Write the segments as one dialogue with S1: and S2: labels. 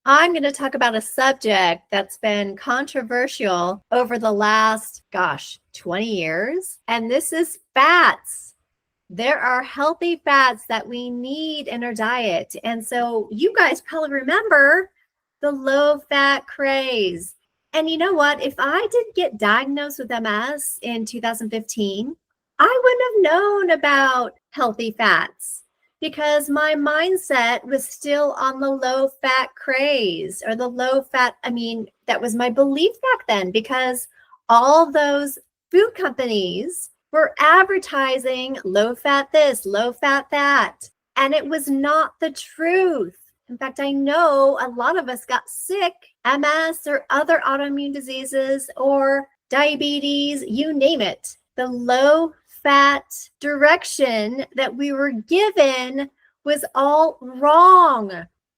S1: I'm going to talk about a subject that's been controversial over the last, 20 years. And this is fats. There are healthy fats that we need in our diet. And so you guys probably remember the low fat craze. And you know what? If I didn't get diagnosed with MS in 2015, I wouldn't have known about healthy fats because my mindset was still on the low fat craze or the low fat. That was my belief back then because all those food companies were advertising low fat this, low fat that. And it was not the truth. In fact, I know a lot of us got sick, MS or other autoimmune diseases or diabetes, you name it. The low fat direction that we were given was all wrong.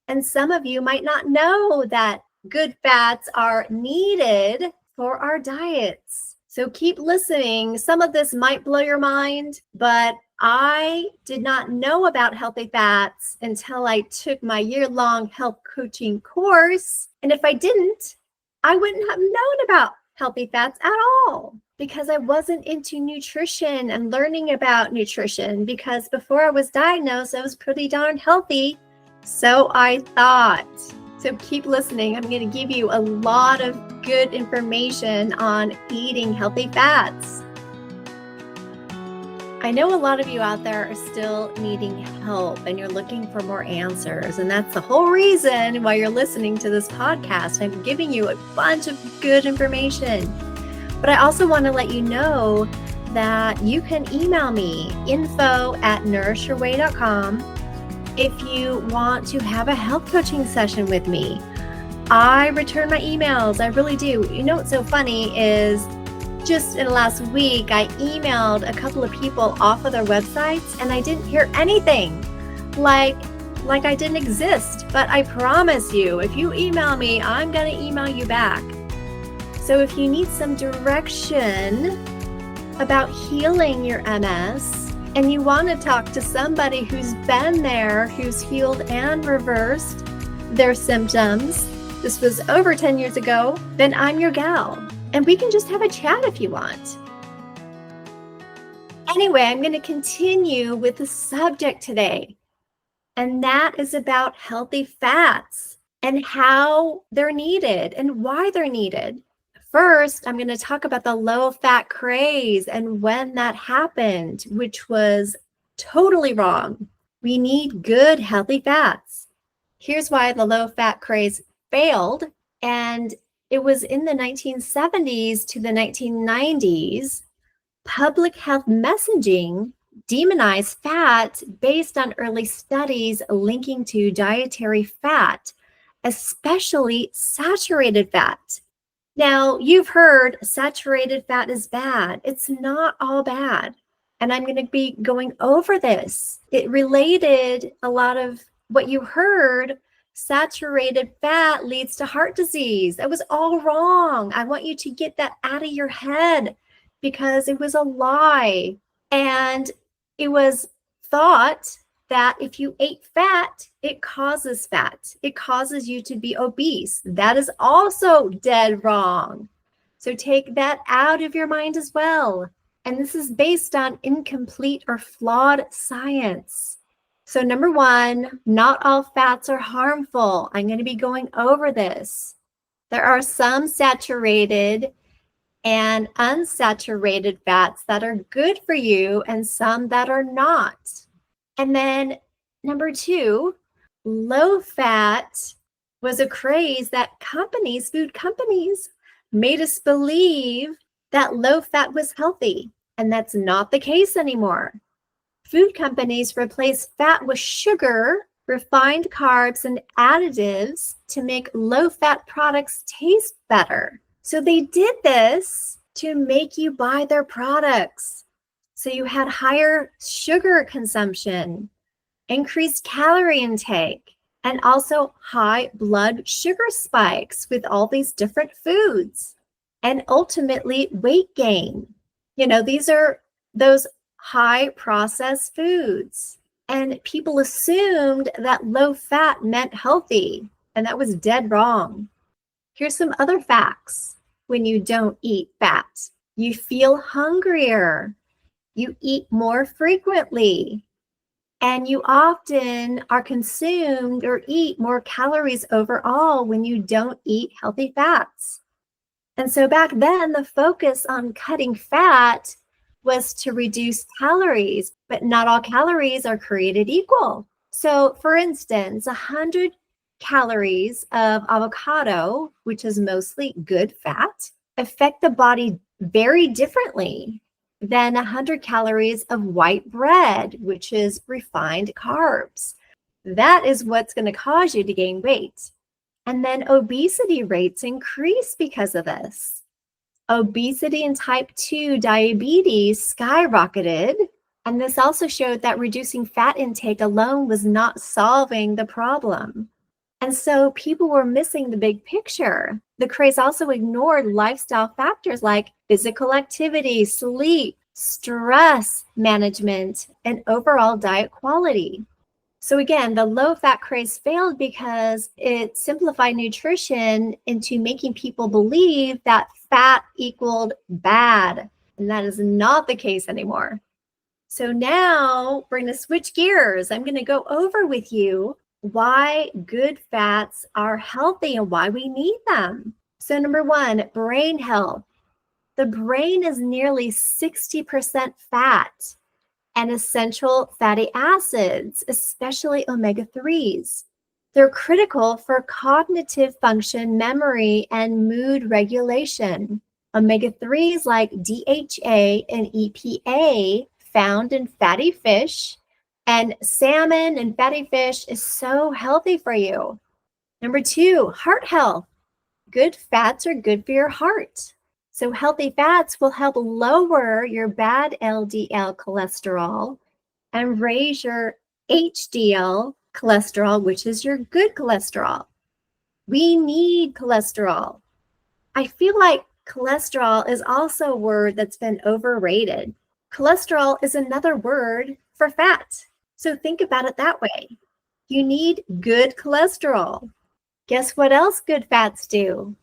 S1: And some of you might not know that good fats are needed for our diets. So keep listening. Some of this might blow your mind, but I did not know about healthy fats until I took my year-long health coaching course. And if I didn't, I wouldn't have known about healthy fats at all because I wasn't into nutrition and learning about nutrition because before I was diagnosed, I was pretty darn healthy. So I thought. So keep listening. I'm going to give you a lot of good information on eating healthy fats. I know a lot of you out there are still needing help and you're looking for more answers. And that's the whole reason why you're listening to this podcast. I'm giving you a bunch of good information. But I also want to let you know that you can email me info@nourishyourway.com if you want to have a health coaching session with me. I return my emails. I really do. You know what's so funny is just in the last week, I emailed a couple of people off of their websites and I didn't hear anything like I didn't exist. But I promise you, if you email me, I'm going to email you back. So if you need some direction about healing your MS and you want to talk to somebody who's been there, who's healed and reversed their symptoms, this was over 10 years ago, then I'm your gal. And we can just have a chat if you want. Anyway, I'm going to continue with the subject today. And that is about healthy fats and how they're needed and why they're needed. First, I'm going to talk about the low fat craze and when that happened, which was totally wrong. We need good, healthy fats. Here's why the low fat craze failed. And it was in the 1970s to the 1990s, public health messaging demonized fat based on early studies linking to dietary fat, especially saturated fat. Now, you've heard saturated fat is bad. It's not all bad. And I'm going to be going over this. It related a lot of what you heard. Saturated fat leads to heart disease. That was all wrong. I want you to get that out of your head because it was a lie. And it was thought that if you ate fat, it causes fat. It causes you to be obese. That is also dead wrong. So take that out of your mind as well. And this is based on incomplete or flawed science. So number one, not all fats are harmful. I'm going to be going over this. There are some saturated and unsaturated fats that are good for you and some that are not. And then number two, low fat was a craze that food companies made us believe that low fat was healthy. And that's not the case anymore. Food companies replace fat with sugar, refined carbs, and additives to make low-fat products taste better. So they did this to make you buy their products. So you had higher sugar consumption, increased calorie intake, and also high blood sugar spikes with all these different foods, and ultimately weight gain. These are those high processed foods. And people assumed that low fat meant healthy. and that was dead wrong. Here's some other facts. When you don't eat fat, you feel hungrier, you eat more frequently, and you often are consumed or eat more calories overall when you don't eat healthy fats. And so back then, the focus on cutting fat was to reduce calories, but not all calories are created equal. So for instance, 100 calories of avocado, which is mostly good fat, affect the body very differently than 100 calories of white bread, which is refined carbs. That is what's going to cause you to gain weight. And then obesity rates increase because of this. Obesity and type 2 diabetes skyrocketed. And this also showed that reducing fat intake alone was not solving the problem. And so people were missing the big picture. The craze also ignored lifestyle factors like physical activity, sleep, stress management, and overall diet quality. So again, the low-fat craze failed because it simplified nutrition into making people believe that fat equaled bad, and that is not the case anymore. So now we're going to switch gears. I'm going to go over with you why good fats are healthy and why we need them. So number one, brain health. The brain is nearly 60% fat and essential fatty acids, especially omega-3s. They're critical for cognitive function, memory, and mood regulation. Omega-3s like DHA and EPA found in fatty fish, and salmon and fatty fish is so healthy for you. Number two, heart health. Good fats are good for your heart. So healthy fats will help lower your bad LDL cholesterol and raise your HDL cholesterol, which is your good cholesterol. We need cholesterol. I feel like cholesterol is also a word that's been overrated. Cholesterol is another word for fat. So think about it that way. You need good cholesterol. Guess what else good fats do?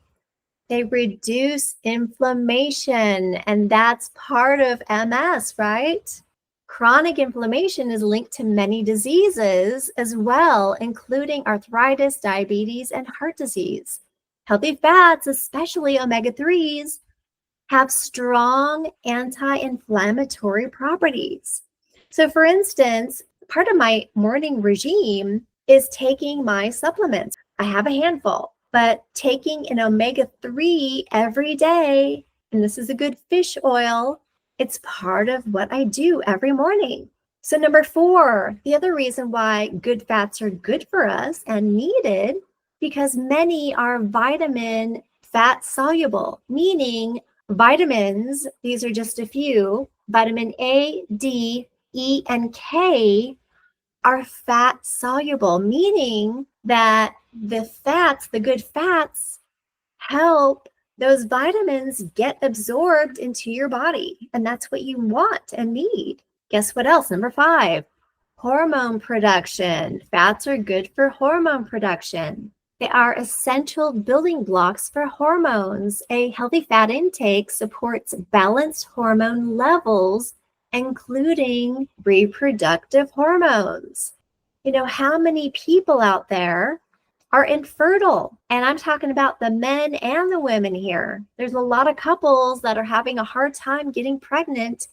S1: They reduce inflammation, and that's part of MS, right? Chronic inflammation is linked to many diseases as well, including arthritis, diabetes, and heart disease. Healthy fats, especially omega-3s, have strong anti-inflammatory properties. So for instance, part of my morning regime is taking my supplements. I have a handful, but taking an omega-3 every day, and this is a good fish oil, it's part of what I do every morning. So number four, the other reason why good fats are good for us and needed, because many are vitamin fat soluble, meaning vitamins, these are just a few, vitamin A, D, E, and K are fat soluble, meaning that the fats, the good fats, help those vitamins get absorbed into your body. And that's what you want and need. Guess what else? Number five, hormone production. Fats are good for hormone production. They are essential building blocks for hormones. A healthy fat intake supports balanced hormone levels, including reproductive hormones. You know, how many people out there are infertile? And I'm talking about the men and the women here. There's a lot of couples that are having a hard time getting pregnant,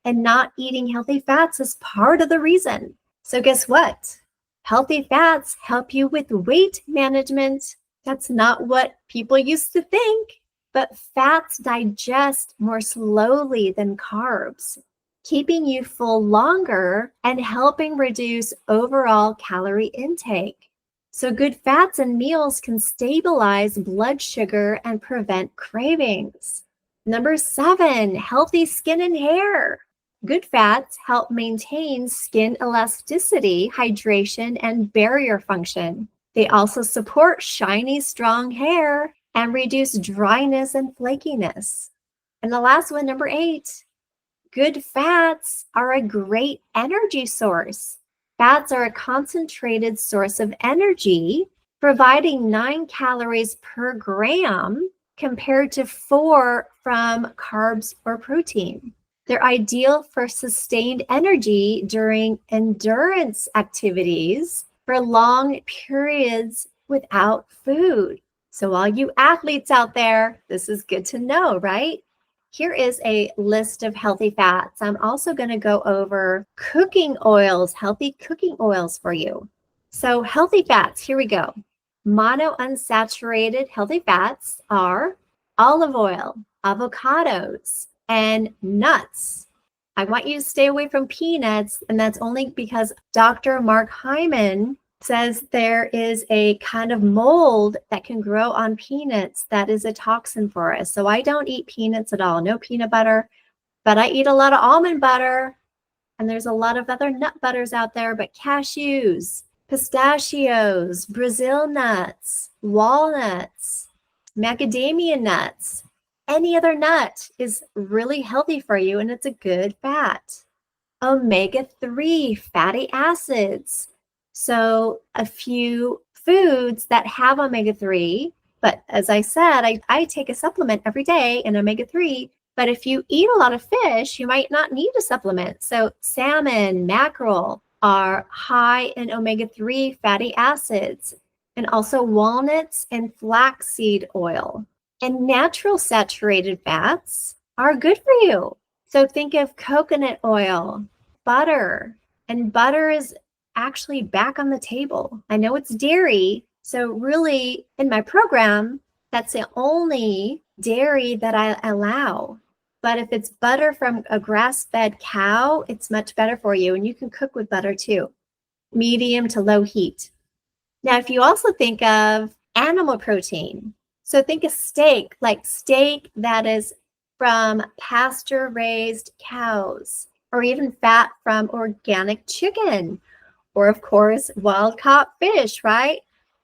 S1: and not eating healthy fats is part of the reason. So guess what? Healthy fats help you with weight management. That's not what people used to think, but fats digest more slowly than carbs, keeping you full longer and helping reduce overall calorie intake. So good fats in meals can stabilize blood sugar and prevent cravings. Number seven, healthy skin and hair. Good fats help maintain skin elasticity, hydration, and barrier function. They also support shiny, strong hair and reduce dryness and flakiness. And the last one, number eight, good fats are a great energy source. Fats are a concentrated source of energy, providing 9 calories per gram compared to 4 from carbs or protein. They're ideal for sustained energy during endurance activities for long periods without food. So all you athletes out there, this is good to know, right? Here is a list of healthy fats. I'm also going to go over cooking oils, healthy cooking oils for you. So healthy fats, here we go. Monounsaturated healthy fats are olive oil, avocados, and nuts. I want you to stay away from peanuts, and that's only because Dr. Mark Hyman says there is a kind of mold that can grow on peanuts that is a toxin for us. So I don't eat peanuts at all, no peanut butter, but I eat a lot of almond butter, and there's a lot of other nut butters out there, but cashews, pistachios, Brazil nuts, walnuts, macadamia nuts, any other nut is really healthy for you, and it's a good fat. Omega-3 fatty acids. So a few foods that have omega-3, but as I said, I take a supplement every day in omega-3, but if you eat a lot of fish, you might not need a supplement. So salmon, mackerel are high in omega-3 fatty acids, and also walnuts and flaxseed oil. And natural saturated fats are good for you. So think of coconut oil, butter, and butter is actually back on the table. I know it's dairy, so really in my program, that's the only dairy that I allow. But if it's butter from a grass-fed cow, it's much better for you, and you can cook with butter too, medium to low heat. Now, if you also think of animal protein, so think of steak, like steak that is from pasture-raised cows, or even fat from organic chicken, or of course, wild-caught fish, right?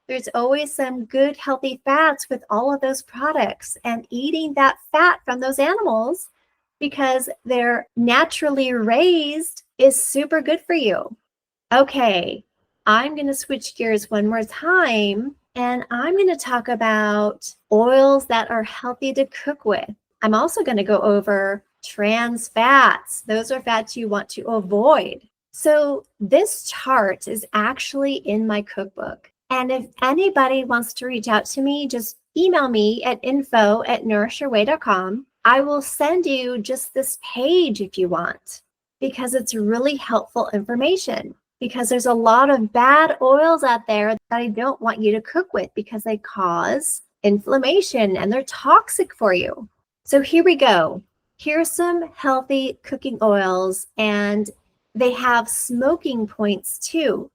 S1: There's always some good healthy fats with all of those products, and eating that fat from those animals because they're naturally raised is super good for you. Okay, I'm going to switch gears one more time, and I'm going to talk about oils that are healthy to cook with. I'm also going to go over trans fats. Those are fats you want to avoid. So this chart is actually in my cookbook. And if anybody wants to reach out to me, just email me at info@nourishyourway.com. I will send you just this page if you want, because it's really helpful information. Because there's a lot of bad oils out there that I don't want you to cook with because they cause inflammation and they're toxic for you. So here we go. Here's some healthy cooking oils, and they have smoking points too.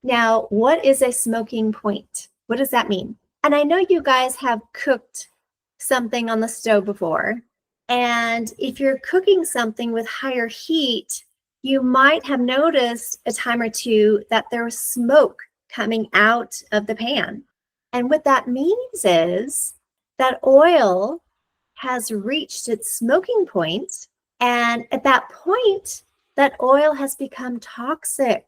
S1: Now, what is a smoking point? What does that mean? And I know you guys have cooked something on the stove before. And if you're cooking something with higher heat, you might have noticed a time or two that there was smoke coming out of the pan. And what that means is that oil has reached its smoking point. And at that point, that oil has become toxic.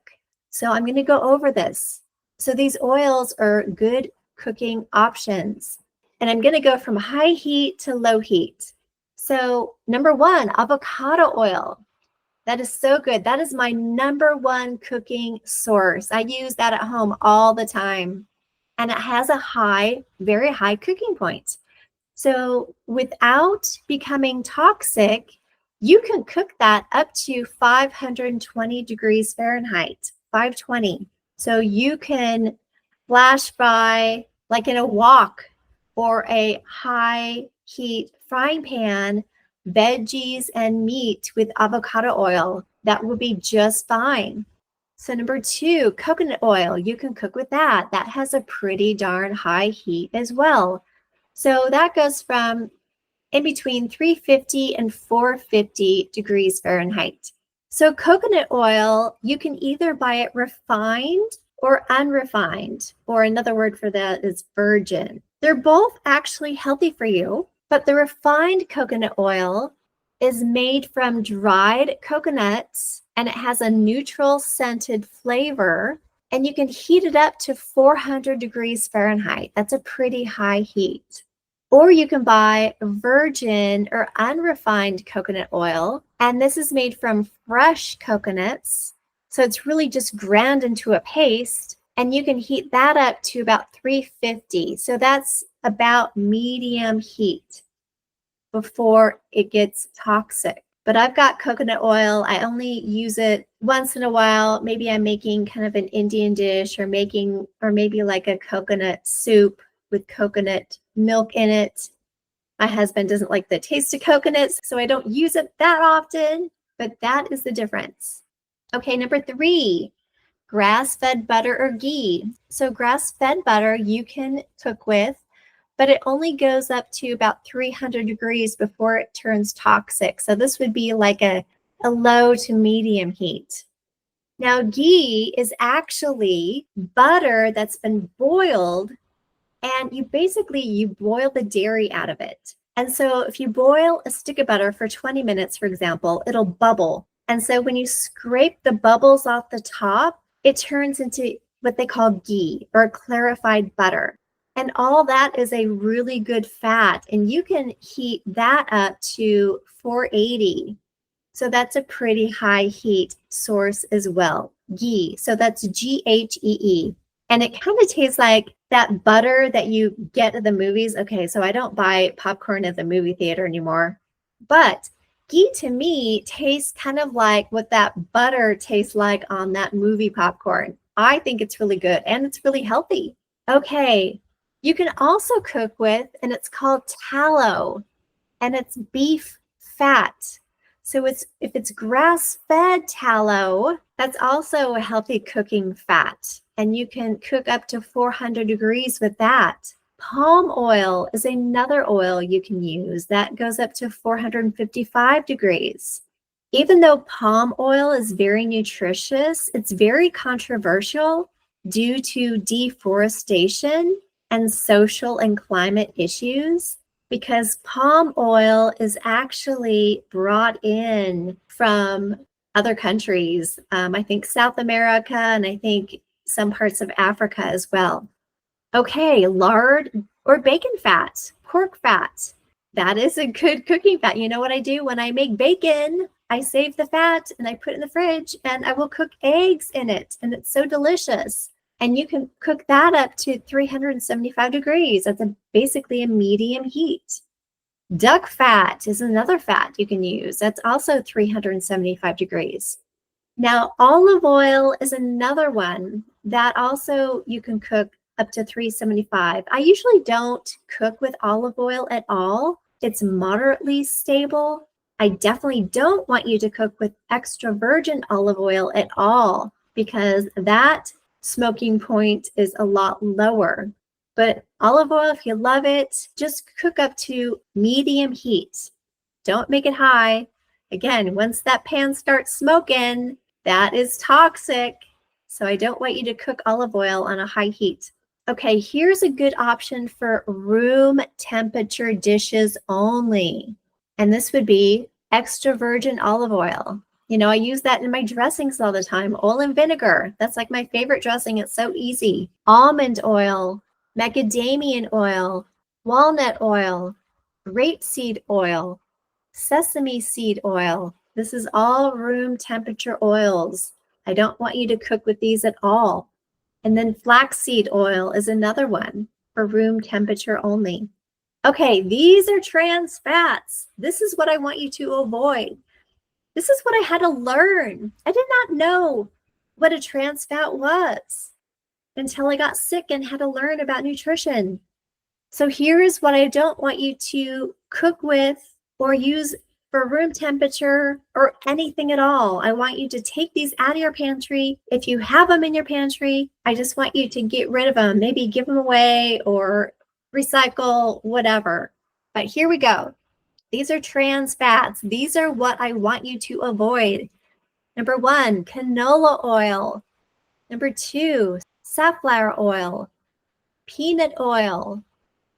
S1: So I'm going to go over this. So these oils are good cooking options. And I'm going to go from high heat to low heat. So number one, avocado oil. That is so good. That is my number one cooking source. I use that at home all the time. And it has a very high cooking point. So without becoming toxic, you can cook that up to 520 degrees Fahrenheit, 520. So you can flash fry like in a wok or a high heat frying pan, veggies and meat with avocado oil. That will be just fine. So number two, coconut oil. You can cook with that. That has a pretty darn high heat as well. So that goes from in between 350 and 450 degrees Fahrenheit. So coconut oil, you can either buy it refined or unrefined, or another word for that is virgin. They're both actually healthy for you, but the refined coconut oil is made from dried coconuts, and it has a neutral scented flavor, and you can heat it up to 400 degrees Fahrenheit. That's a pretty high heat. Or you can buy virgin or unrefined coconut oil, and this is made from fresh coconuts. So it's really just ground into a paste, and you can heat that up to about 350. So that's about medium heat before it gets toxic. But I've got coconut oil. I only use it once in a while. Maybe I'm making kind of an Indian dish or maybe like a coconut soup with coconut milk in it. My husband doesn't like the taste of coconuts, so I don't use it that often, but that is the difference. Okay, number 3, grass-fed butter or ghee. So grass-fed butter you can cook with, but it only goes up to about 300 degrees before it turns toxic. So this would be like a low to medium heat. Now, ghee is actually butter that's been boiled, and you boil the dairy out of it. And so if you boil a stick of butter for 20 minutes, for example, it'll bubble. And so when you scrape the bubbles off the top, it turns into what they call ghee or clarified butter. And all that is a really good fat. And you can heat that up to 480. So that's a pretty high heat source as well. Ghee. So that's Ghee. And it kind of tastes like that butter that you get at the movies. Okay, so I don't buy popcorn at the movie theater anymore. But ghee to me tastes kind of like what that butter tastes like on that movie popcorn. I think it's really good and it's really healthy. Okay, you can also cook with, and it's called tallow, and it's beef fat. So if it's grass-fed tallow, that's also a healthy cooking fat, and you can cook up to 400 degrees with that. Palm oil is another oil you can use that goes up to 455 degrees. Even though palm oil is very nutritious, it's very controversial due to deforestation and social and climate issues, because palm oil is actually brought in from other countries. I think South America, and I think some parts of Africa as well. Okay, lard or bacon fat, pork fat. That is a good cooking fat. You know what I do when I make bacon? I save the fat and I put it in the fridge, and I will cook eggs in it, and it's so delicious. And you can cook that up to 375 degrees. That's basically a medium heat. Duck fat is another fat you can use. That's also 375 degrees. Now, olive oil is another one that also you can cook up to 375. I usually don't cook with olive oil at all. It's moderately stable. I definitely don't want you to cook with extra virgin olive oil at all, because that smoking point is a lot lower. But olive oil, if you love it, just cook up to medium heat. Don't make it high. Again, once that pan starts smoking, that is toxic. So I don't want you to cook olive oil on a high heat. Okay, here's a good option for room temperature dishes only. And this would be extra virgin olive oil. You know, I use that in my dressings all the time. Oil and vinegar. That's like my favorite dressing. It's so easy. Almond oil, macadamia oil, walnut oil, rapeseed oil, sesame seed oil. This is all room temperature oils. I don't want you to cook with these at all. And then flaxseed oil is another one for room temperature only. Okay, these are trans fats. This is what I want you to avoid. This is what I had to learn. I did not know what a trans fat was until I got sick and had to learn about nutrition. So here is what I don't want you to cook with or use for room temperature or anything at all. I want you to take these out of your pantry. If you have them in your pantry, I just want you to get rid of them. Maybe give them away or recycle, whatever. But here we go. These are trans fats. These are what I want you to avoid. Number 1, canola oil. Number 2, safflower oil, peanut oil,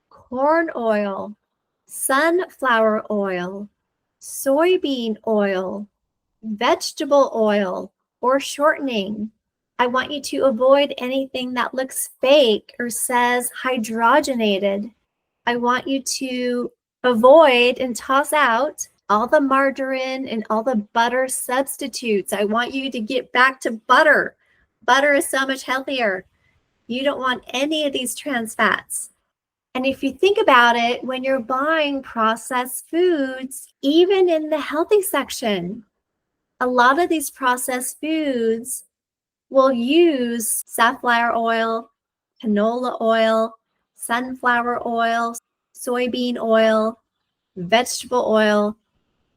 S1: corn oil, sunflower oil, soybean oil, vegetable oil or shortening, I want you to avoid anything that looks fake or says hydrogenated. I want you to avoid and toss out all the margarine and all the butter substitutes. I want you to get back to butter. Butter is so much healthier. You don't want any of these trans fats. And if you think about it, when you're buying processed foods, even in the healthy section, a lot of these processed foods will use safflower oil, canola oil, sunflower oil, soybean oil, vegetable oil,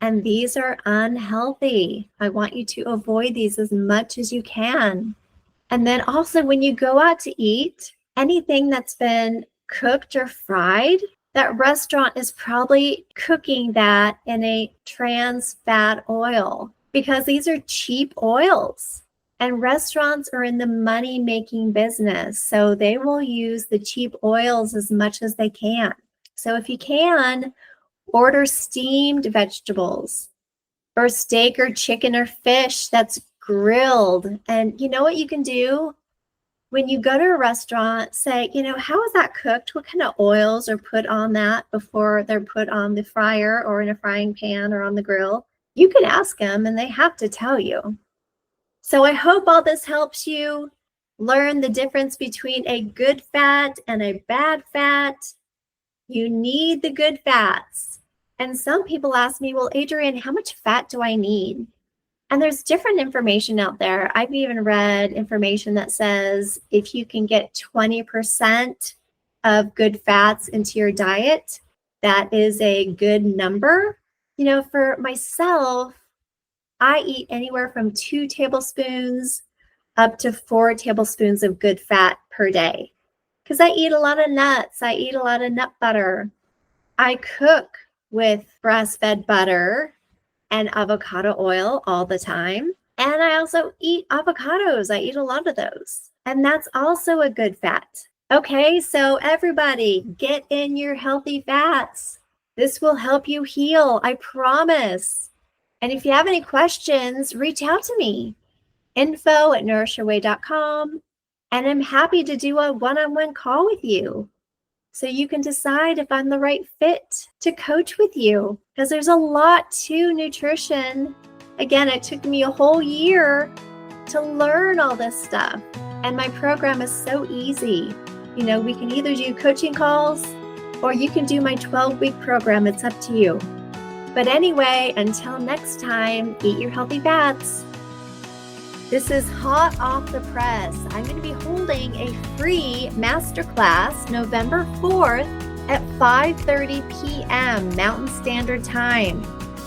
S1: and these are unhealthy. I want you to avoid these as much as you can. And then also when you go out to eat, anything that's been cooked or fried, that restaurant is probably cooking that in a trans fat oil because these are cheap oils. And restaurants are in the money-making business, so they will use the cheap oils as much as they can. So if you can, order steamed vegetables or steak or chicken or fish that's grilled. And you know what you can do? When you go to a restaurant, say, how is that cooked? What kind of oils are put on that before they're put on the fryer or in a frying pan or on the grill? You can ask them and they have to tell you. So I hope all this helps you learn the difference between a good fat and a bad fat. You need the good fats. And some people ask me, well, Adrienne, how much fat do I need? And there's different information out there. I've even read information that says if you can get 20% of good fats into your diet, that is a good number. For myself, I eat anywhere from 2 tablespoons up to 4 tablespoons of good fat per day because I eat a lot of nuts. I eat a lot of nut butter. I cook with grass-fed butter and avocado oil all the time. And I also eat avocados. I eat a lot of those. And that's also a good fat. Okay, so everybody, get in your healthy fats. This will help you heal, I promise. And if you have any questions, reach out to me, info@nourishyourway.com. And I'm happy to do a one-on-one call with you so you can decide if I'm the right fit to coach with you, because there's a lot to nutrition. Again, it took me a whole year to learn all this stuff. And my program is so easy. We can either do coaching calls or you can do my 12-week program. It's up to you. But anyway, until next time, eat your healthy fats. This is hot off the press. I'm going to be holding a free masterclass November 4th at 5:30 p.m. Mountain Standard Time.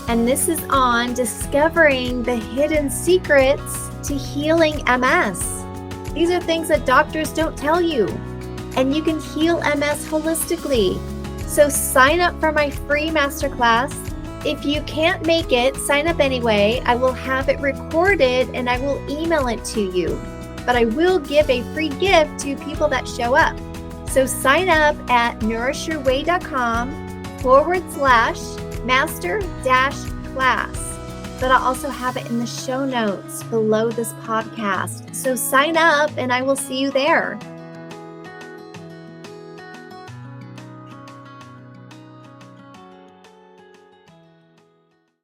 S1: And this is on discovering the hidden secrets to healing MS. These are things that doctors don't tell you. And you can heal MS holistically. So sign up for my free masterclass. If you can't make it, sign up anyway. I will have it recorded and I will email it to you. But I will give a free gift to people that show up. So sign up at nourishyourway.com/master-class. But I'll also have it in the show notes below this podcast. So sign up and I will see you there.